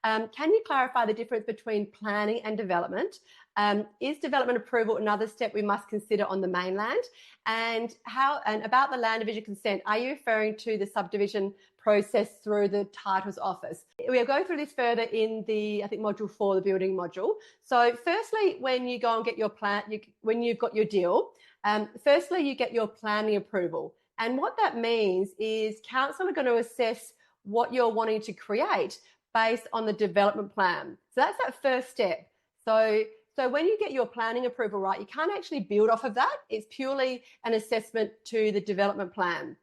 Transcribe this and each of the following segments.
Can you clarify the difference between planning and development? Is development approval another step we must consider on the mainland? And about the land division consent, are you referring to the subdivision process through the titles office? We'll go through this further in the, I think, module 4, the building module. So firstly, when you go and get your plan, when you've got your deal, firstly, you get your planning approval. And what that means is council are going to assess what you're wanting to create based on the development plan. So that's that first step. So when you get your planning approval, right, you can't actually build off of that. It's purely an assessment to the development plan.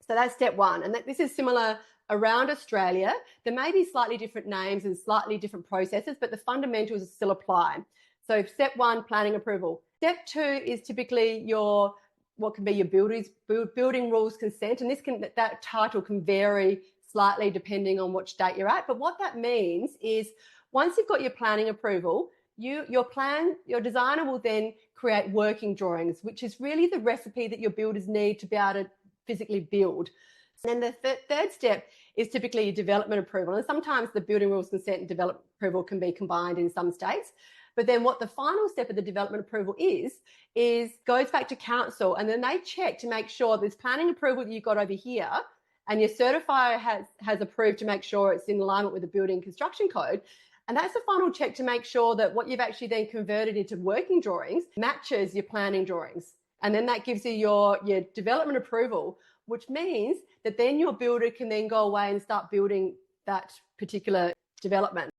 So that's step one. And this is similar around Australia. There may be slightly different names and slightly different processes, but the fundamentals still apply. So step one, planning approval. Step two is typically what can be your building rules consent. And that title can vary slightly depending on which state you're at. But what that means is once you've got your planning approval, your designer will then create working drawings, which is really the recipe that your builders need to be able to physically build. And then the third step is typically your development approval. And sometimes the building rules consent and development approval can be combined in some states. But then what the final step of the development approval is goes back to council, and then they check to make sure this planning approval that you've got over here and your certifier has approved to make sure it's in alignment with the building construction code. And that's the final check to make sure that what you've actually then converted into working drawings matches your planning drawings. And then that gives you your development approval, which means that then your builder can then go away and start building that particular development.